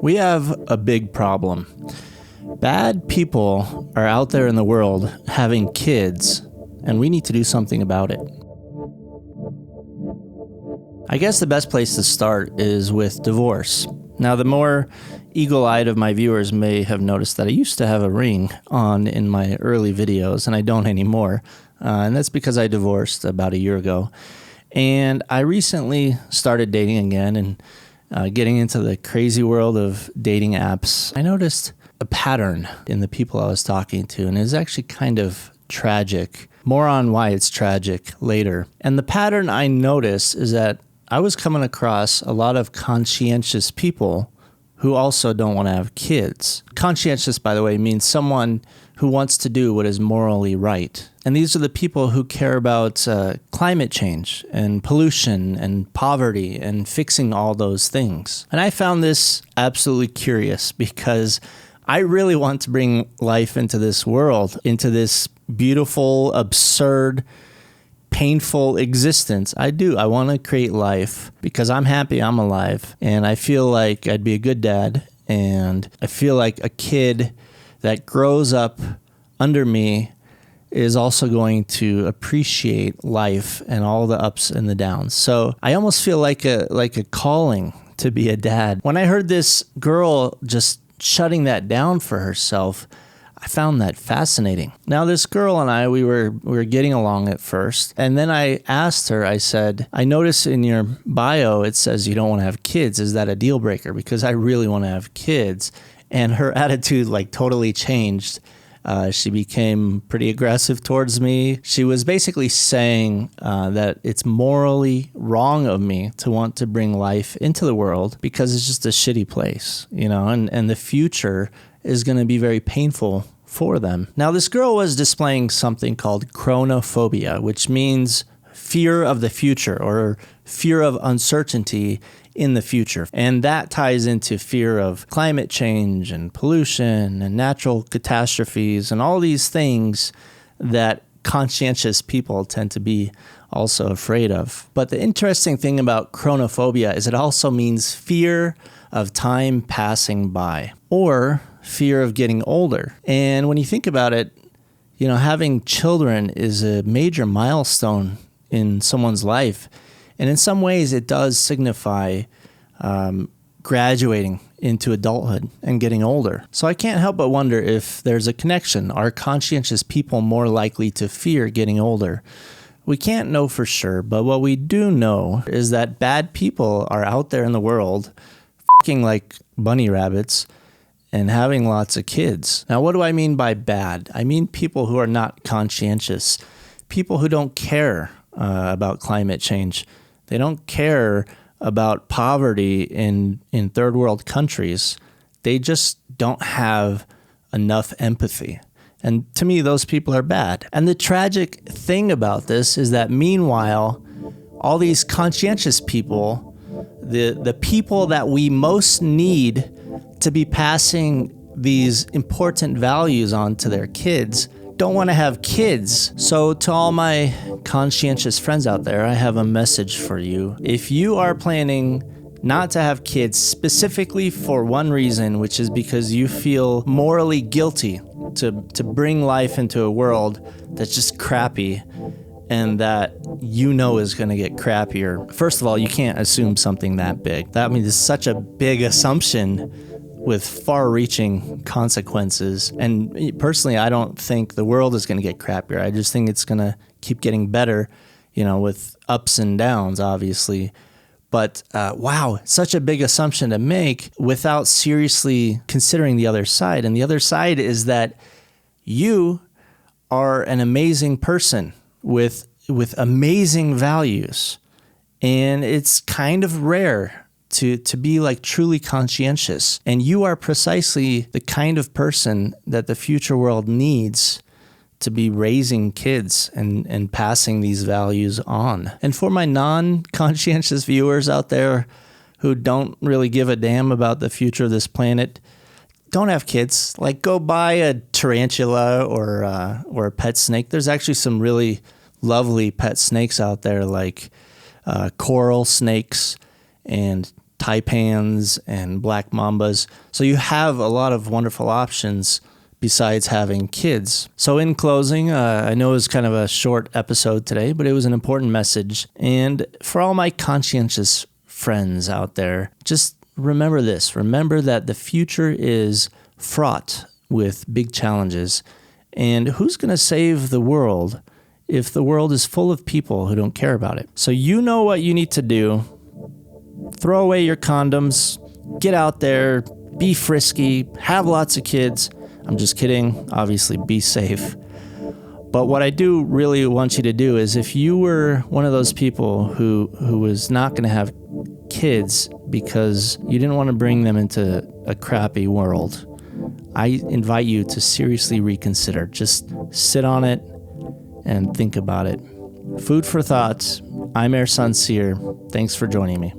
We have a big problem. Bad people are out there in the world having kids, and we need to do something about it. I guess the best place to start is with divorce. Now, the more eagle-eyed of my viewers may have noticed that I used to have a ring on in my early videos, and I don't anymore. And that's because I divorced about a year ago. And I recently started dating again and getting into the crazy world of dating apps. I noticed a pattern in the people I was talking to, and it was actually kind of tragic. More on why it's tragic later. And the pattern I noticed is that I was coming across a lot of conscientious people who also don't want to have kids. Conscientious, by the way, means someone who wants to do what is morally right. And these are the people who care about climate change and pollution and poverty and fixing all those things. And I found this absolutely curious because I really want to bring life into this world, into this beautiful, absurd, painful existence. I do. I want to create life because I'm happy I'm alive, and I feel like I'd be a good dad, and I feel like a kid that grows up under me is also going to appreciate life and all the ups and the downs. So I almost feel like a calling to be a dad. When I heard this girl just shutting that down for herself, I found that fascinating. Now, this girl and I, we were getting along at first. And then I asked her, I said, I notice in your bio, it says you don't want to have kids. Is that a deal breaker? Because I really want to have kids. And her attitude totally changed. She became pretty aggressive towards me. She was basically saying that it's morally wrong of me to want to bring life into the world because it's just a shitty place, and the future is going to be very painful for them. Now, this girl was displaying something called chronophobia, which means fear of the future or fear of uncertainty in the future. And that ties into fear of climate change and pollution and natural catastrophes and all these things that conscientious people tend to be also afraid of. But the interesting thing about chronophobia is it also means fear of time passing by or fear of getting older. And when you think about it, having children is a major milestone in someone's life. And in some ways, it does signify graduating into adulthood and getting older. So I can't help but wonder if there's a connection. Are conscientious people more likely to fear getting older? We can't know for sure, but what we do know is that bad people are out there in the world f***ing like bunny rabbits and having lots of kids. Now, what do I mean by bad? I mean people who are not conscientious, people who don't care about climate change. They don't care about poverty in third world countries. They just don't have enough empathy. And to me, those people are bad. And the tragic thing about this is that meanwhile, all these conscientious people, the people that we most need to be passing these important values on to their kids, don't want to have kids. So to all my conscientious friends out there, I have a message for you. If you are planning not to have kids specifically for one reason, which is because you feel morally guilty to bring life into a world that's just crappy and that is going to get crappier. First of all, you can't assume something that big. That means it's such a big assumption with far-reaching consequences. And personally, I don't think the world is going to get crappier. I just think it's going to keep getting better, with ups and downs, obviously. But wow, such a big assumption to make without seriously considering the other side. And the other side is that you are an amazing person with amazing values. And it's kind of rare to be truly conscientious. And you are precisely the kind of person that the future world needs to be raising kids and passing these values on. And for my non-conscientious viewers out there who don't really give a damn about the future of this planet, don't have kids. Go buy a tarantula or a pet snake. There's actually some really lovely pet snakes out there, like coral snakes and taipans and black mambas. So you have a lot of wonderful options besides having kids. So in closing, I know it was kind of a short episode today, but it was an important message. And for all my conscientious friends out there, just remember this. Remember that the future is fraught with big challenges. And who's going to save the world if the world is full of people who don't care about it? So you know what you need to do. Throw away your condoms, get out there, be frisky, have lots of kids. I'm just kidding. Obviously, be safe. But what I do really want you to do is, if you were one of those people who was not going to have kids because you didn't want to bring them into a crappy world, I invite you to seriously reconsider. Just sit on it and think about it. Food for thought. I'm Ersan. Thanks for joining me.